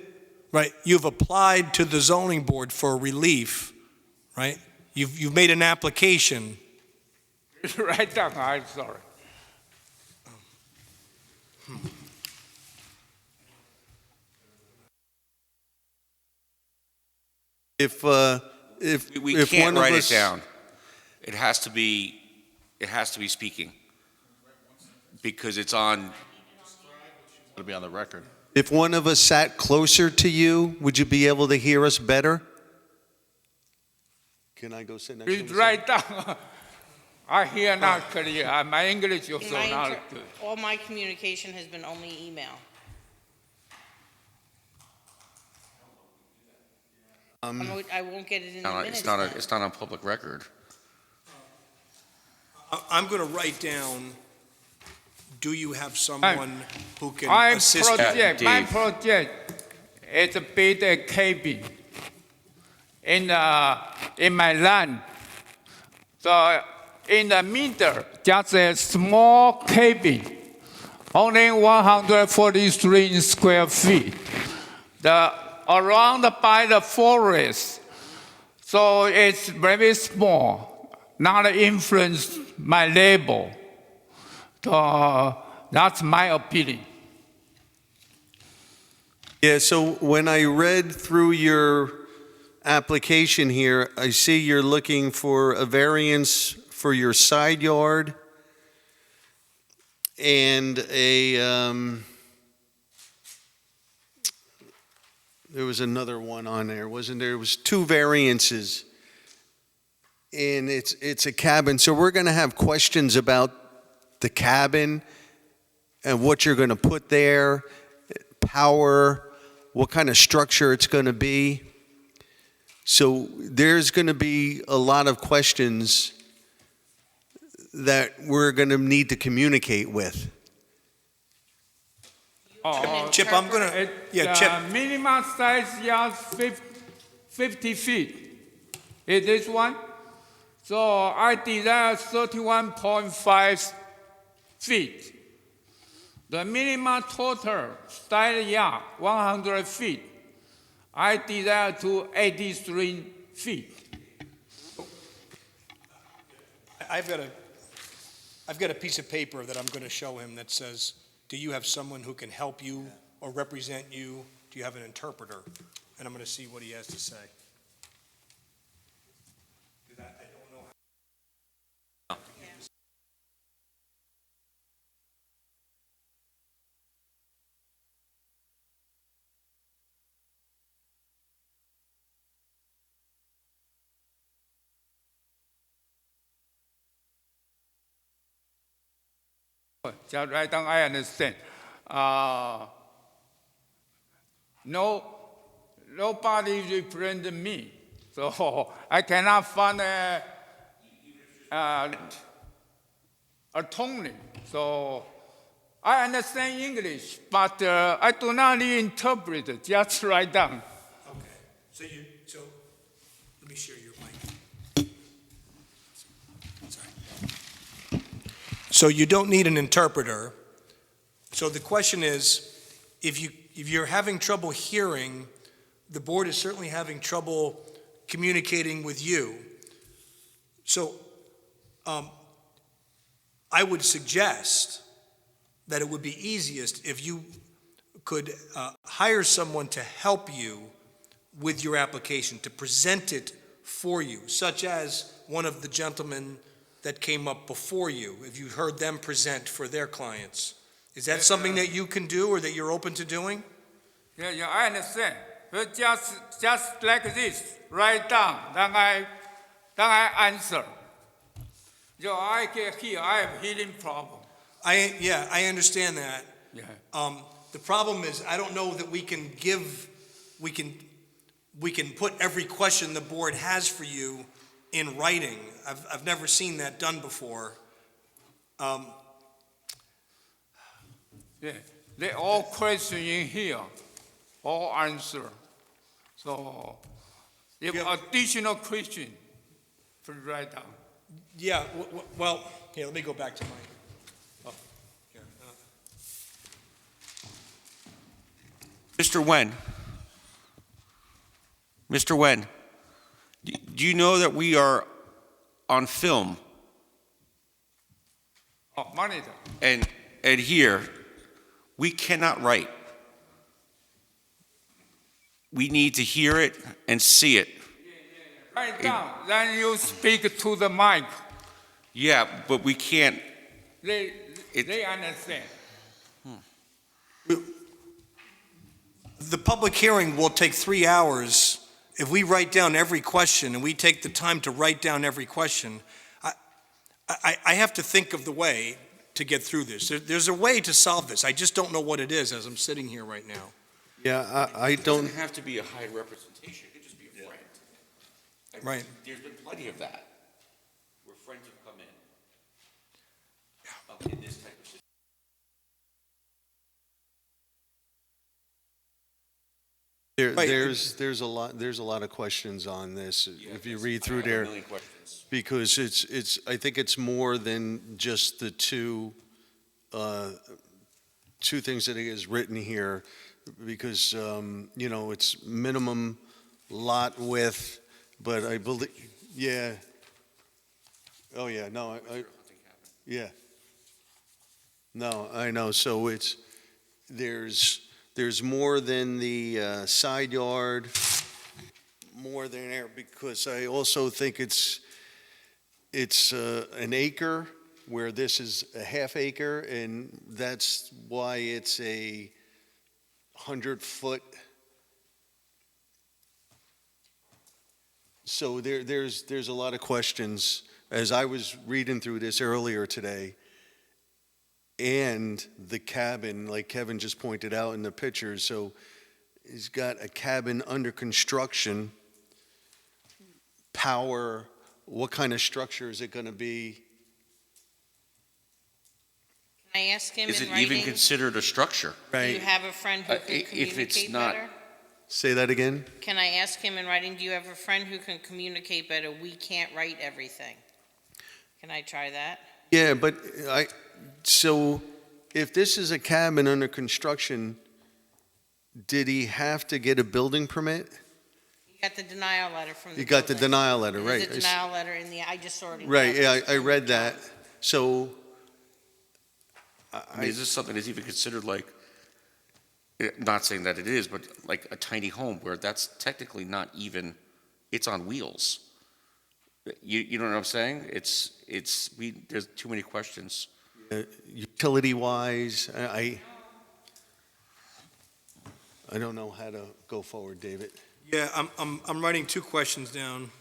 right, you've applied to the zoning board for relief, right? You've made an application.
Write down. I'm sorry.
If
We
if
can't
one of
write it
us-
down. It has to be speaking. Because it's on,
It'll be on the record.
If one of us sat closer to you, would you be able to hear us better? Can I go sit next to
Please
him?
write down. I hear not clear. My English is also not good.
All my communication has been only email. I won't get it in the minutes
it's not
then.
it's not on public record.
I'm going to write down, do you have someone who can
My
assist you?
project, my
Dave.
project is build a cabin in my land. So in the middle, just a small cabin, only 143 square feet. Around by the forest, so it's very small, not influence my label. So that's my opinion.
Yeah, so when I read through your application here, I see you're looking for a variance for your side yard and there was another one on there, wasn't there? It was two variances. And it's a cabin, so we're going to have questions about the cabin and what you're going to put there, power, what kind of structure it's going to be. So there's going to be a lot of questions that we're going to need to communicate with.
Chip, I'm going to, yeah, Chip.
Minimum size yard 50 feet. Is this one? So I desire 31.5 feet. The minimum total side yard 100 feet. I desire to 83 feet.
I've got a piece of paper that I'm going to show him that says, do you have someone who can help you or represent you? Do you have an interpreter? And I'm going to see what he has to say. I don't know.
Just right down, I understand. Nobody represent me, so I cannot find a attorney. So I understand English, but I do not need interpret. Just write down.
Okay. So let me share your mic. Sorry. So you don't need an interpreter. So the question is, if you're having trouble hearing, the board is certainly having trouble communicating with you. So I would suggest that it would be easiest if you could hire someone to help you with your application, to present it for you, such as one of the gentlemen that came up before you, if you heard them present for their clients. Is that something that you can do or that you're open to doing?
Yeah, I understand. But just like this, write down, then I answer. So I get here, I have hearing problem.
I understand that.
Yeah.
The problem is, I don't know that we can put every question the board has for you in writing. I've never seen that done before.
Yeah, they all question in here, all answer. So if additional question, please write down.
Yeah, well, here, let me go back to my, here,
Mr. Wen. Mr. Wen, do you know that we are on film?
Oh, monitor.
And here, we cannot write. We need to hear it and see it.
Write down, then you speak to the mic.
Yeah, but we can't.
They understand.
the public hearing will take 3 hours. If we write down every question and we take the time to write down every question, I have to think of the way to get through this. There's a way to solve this. I just don't know what it is as I'm sitting here right now.
Yeah, I
It
don't,
doesn't have to be a high representation, it could just be a friend.
Right.
There's been plenty of that, where friends have come in this type of situation.
Right.
there's a lot of questions on this, if you read through
I have a
there.
million questions.
Because I think it's more than just the two things that is written here, because, it's minimum lot width, but I believe, yeah. Oh, yeah, no, yeah. No, I know, so there's more than the side yard, more than there, because I also think it's an acre, where this is a half acre, and that's why it's a 100-foot. So there's a lot of questions, as I was reading through this earlier today, and the cabin, like Kevin just pointed out in the pictures, so he's got a cabin under construction, power. What kind of structure is it going to be?
Can I ask him
Is
in
it even
writing?
considered a structure?
Do you have a friend who can
if it's
communicate
not-
better?
Say that again?
Can I ask him in writing, do you have a friend who can communicate better? We can't write everything. Can I try that?
Yeah, but so if this is a cabin under construction, did he have to get a building permit?
You got the denial letter from the
You got the
building.
denial letter, right?
There's a denial letter in the, I just saw it in the
Right, yeah,
office.
I read that. So,
I mean, is this something that's even considered like, not saying that it is, but like a tiny home where that's technically not even, it's on wheels? You know what I'm saying? There's too many questions.
utility-wise, I don't know how to go forward, David.
Yeah, I'm writing 2 questions down.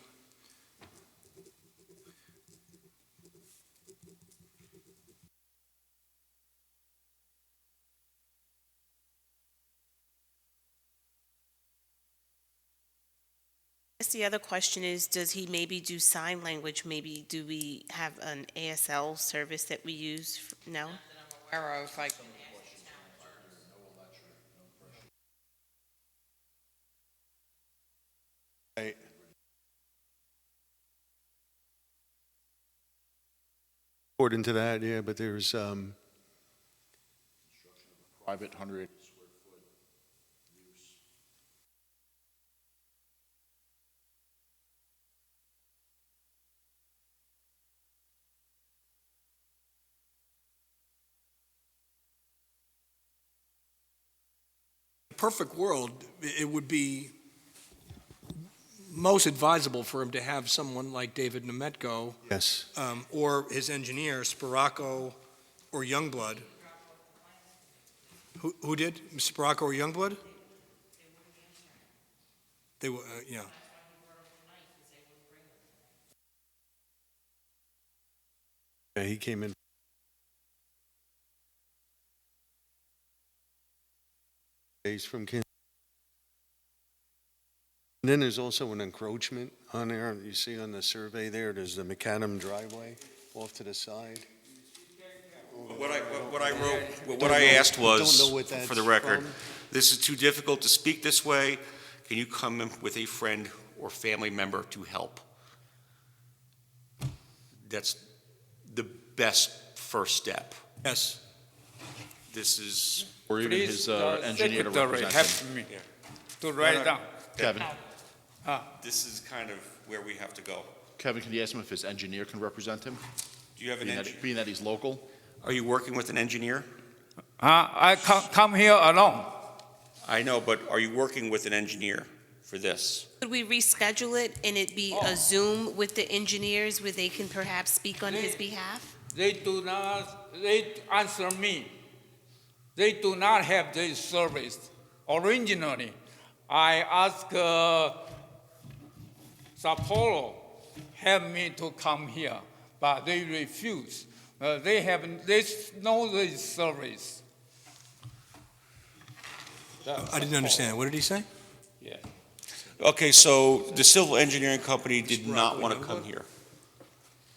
I guess the other question is, does he maybe do sign language? Maybe do we have an ASL service that we use? No?
Aware of, like,
Right. According to that, yeah, but there's,
Private 100 square foot use.
Perfect world, it would be most advisable for him to have someone like David Nemetko,
Yes.
or his engineer, Sparaco or Youngblood. Who did? Sparaco or Youngblood? They were, yeah.
Yeah, he came in. He's from Kansas. And then there's also an encroachment on there. You see on the survey there, there's the macadam driveway off to the side.
What I wrote, what I asked was,
Don't know what that's
for the record,
from.
this is too difficult to speak this way. Can you come in with a friend or family member to help? That's the best first step.
Yes.
This is,
Or even
Please,
his
the
engineer to
secretary
represent
help
him.
me to write down.
Kevin,
this is kind of where we have to go.
Kevin, can you ask him if his engineer can represent him?
Do you have an engineer?
Being that he's local?
Are you working with an engineer?
I come here alone.
I know, but are you working with an engineer for this?
Could we reschedule it and it be a Zoom with the engineers where they can perhaps speak on his behalf?
They answer me. They do not have this service. Originally, I asked Sapporo help me to come here, but they refuse. They know this service.
I didn't understand. What did he say?
Yeah.
Okay, so the civil engineering company did not want to come here.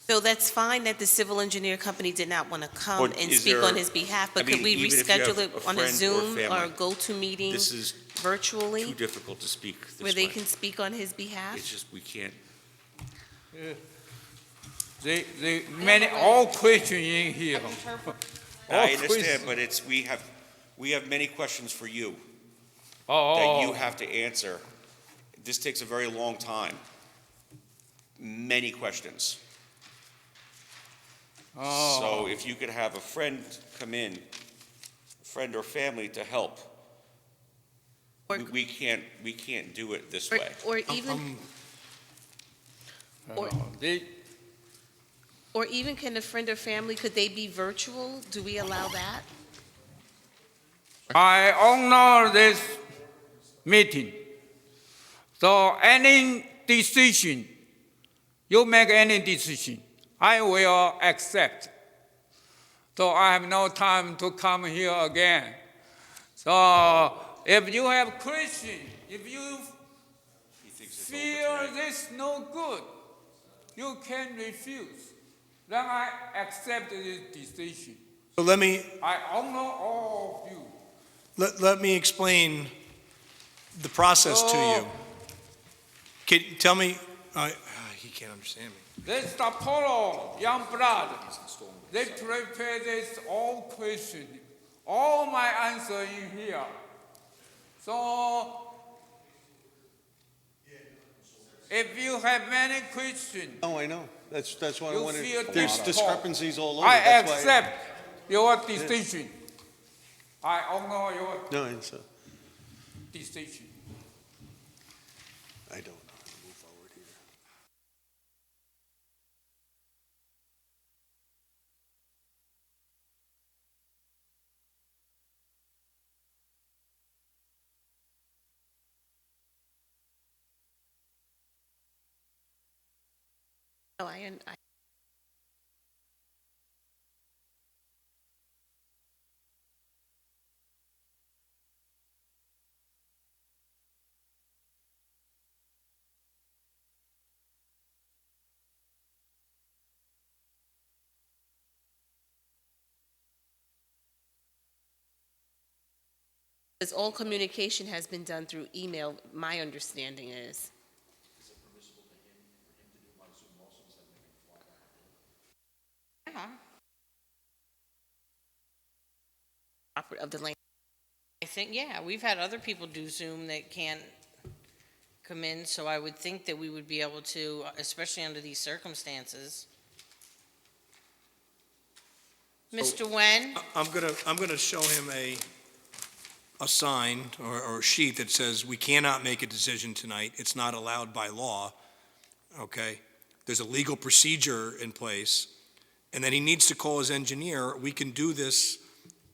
So that's fine that the civil engineer company did not want to come
But
and
is
speak
there-
on his behalf, but
I
could
mean,
we
even if you
reschedule
have
it
a
on a
friend or
Zoom or a
family,
go-to meeting
This is
virtually
too difficult to speak this way.
where they can speak on his behalf?
It's just, we can't.
They many all question in here.
I
All
understand,
question.
but we have many questions for you that
Oh,
you have to answer. This takes a very long time. Many questions.
oh.
So if you could have a friend come in, friend or family to help,
Or-
we can't do it this
Or-
way.
Or even, or- or even can a friend or family, could they be virtual? Do we allow that?
I honor this meeting. So any decision, you make any decision, I will accept. So I have no time to come here again. So if you have question, if you
He thinks it's
feel
over today.
this no good, you can refuse. Then I accept this decision.
So let me,
I honor all of you.
let me explain the process to you. Can, tell me, he can't understand me.
This Apollo, young blood, they prepare this all question, all my answer in here. So, if you have many questions,
Oh, I know. That's why I
you
wanted,
feel
there's
difficult.
discrepancies all over.
I
That's why-
accept your decision. I honor your
No, it's,
decision.
I don't know how to move forward here.
Oh, I Because all communication has been done through email, my understanding is. Of the length.
I think, yeah, we've had other people do Zoom that can't come in, so I would think that we would be able to, especially under these circumstances. Mr. Wen?
I'm gonna show him a a sign or a sheet that says, we cannot make a decision tonight, it's not allowed by law, okay? There's a legal procedure in place, and then he needs to call his engineer. We can do this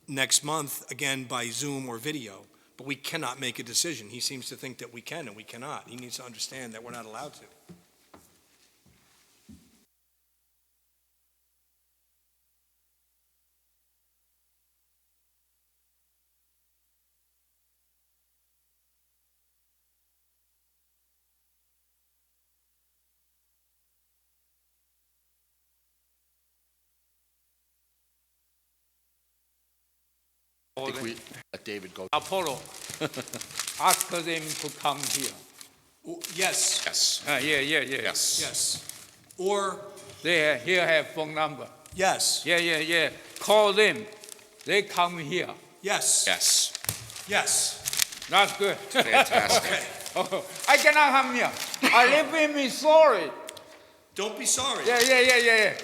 next month, again, by Zoom or video, but we cannot make a decision. He seems to think that we can, and we cannot. He needs to understand that we're not allowed to.
I think we let David go.
Apollo, ask them to come here.
Yes,
Yes.
Yeah.
Yes.
yes. Or,
Here have phone number.
yes,
Yeah. Call them. They come here.
yes,
Yes.
yes.
That's good.
Fantastic.
Oh, I cannot come here. I live in Missouri.
Don't be sorry.
Yeah.
Okay,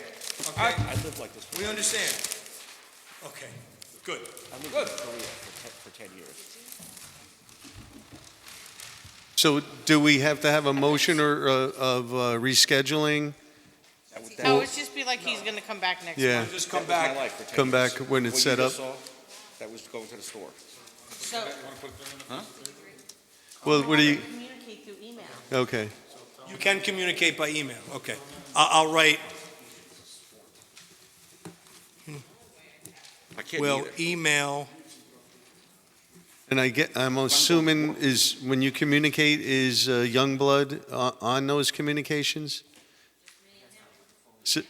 I live like this
we understand. Okay, good.
Good.
for 10 years.
So do we have to have a motion or of rescheduling?
No, it's just be like he's gonna come back next
Yeah.
month.
Just come back.
Come back when it's set up?
That was going to the store.
So,
Well, what do you,
communicate through email.
okay.
You can communicate by email, okay. I'll write,
I can't
will
either.
email,
And I'm assuming is, when you communicate, is Youngblood on those communications? So-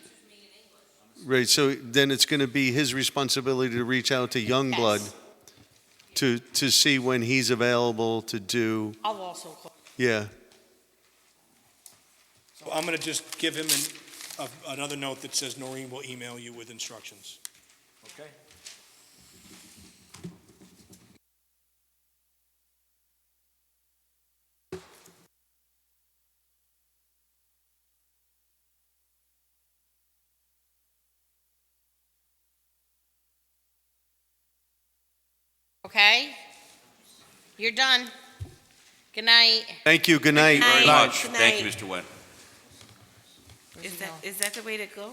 Right, so then it's going to be his responsibility to reach out to Youngblood
Yes.
to see when he's available to do,
I'll also call.
yeah.
so I'm gonna just give him another note that says Noreen will email you with instructions. Okay?
Okay? You're done. Good night.
Thank you, good night.
Good night.
Much.
Good
Thank you,
night.
Mr. Wen.
Is that the way to go?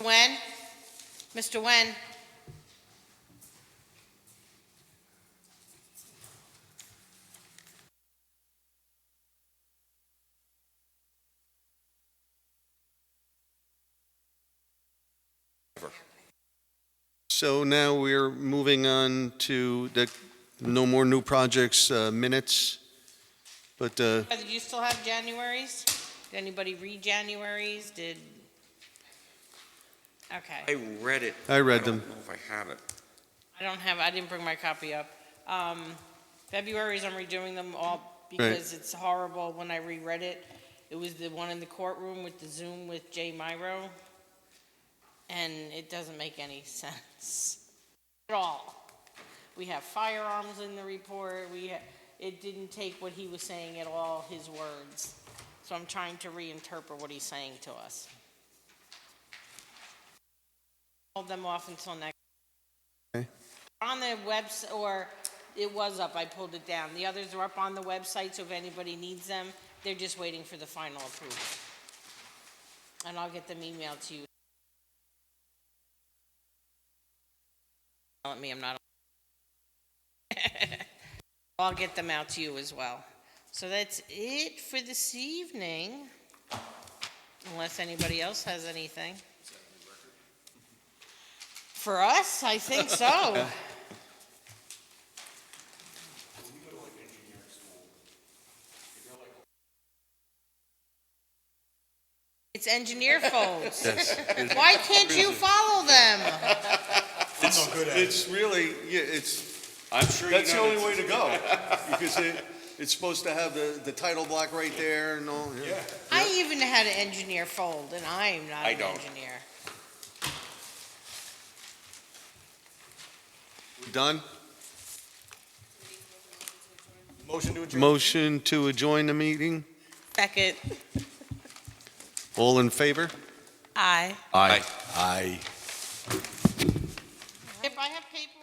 Wen? Mr. Wen?
So now we're moving on to the no more new projects minutes, but
Did you still have Januaries? Did anybody read Januaries? Okay.
I read it.
I read them.
I don't know if I have it.
I didn't bring my copy up. February's, I'm redoing them all because it's horrible when I reread it. It was the one in the courtroom with the Zoom with Jay Monroe, and it doesn't make any sense at all. We have firearms in the report. It didn't take what he was saying at all, his words. So I'm trying to reinterpret what he's saying to us. Hold them off until next.
Okay.
On the website, or it was up, I pulled it down. The others are up on the website, so if anybody needs them, they're just waiting for the final approval. And I'll get them emailed to you. Tell me I'm not. I'll get them out to you as well. So that's it for this evening, unless anybody else has anything. For us, I think so. It's engineer folks. Why can't you follow them?
It's really, yeah,
I'm sure
that's the only way to go. Because it's supposed to have the title block right there and all. Yeah.
I even had an engineer fold, and I'm not an engineer.
Done?
Motion to adjourn?
Motion to adjourn the meeting?
Second.
All in favor?
Aye.
Aye.
Aye.
If I have paper.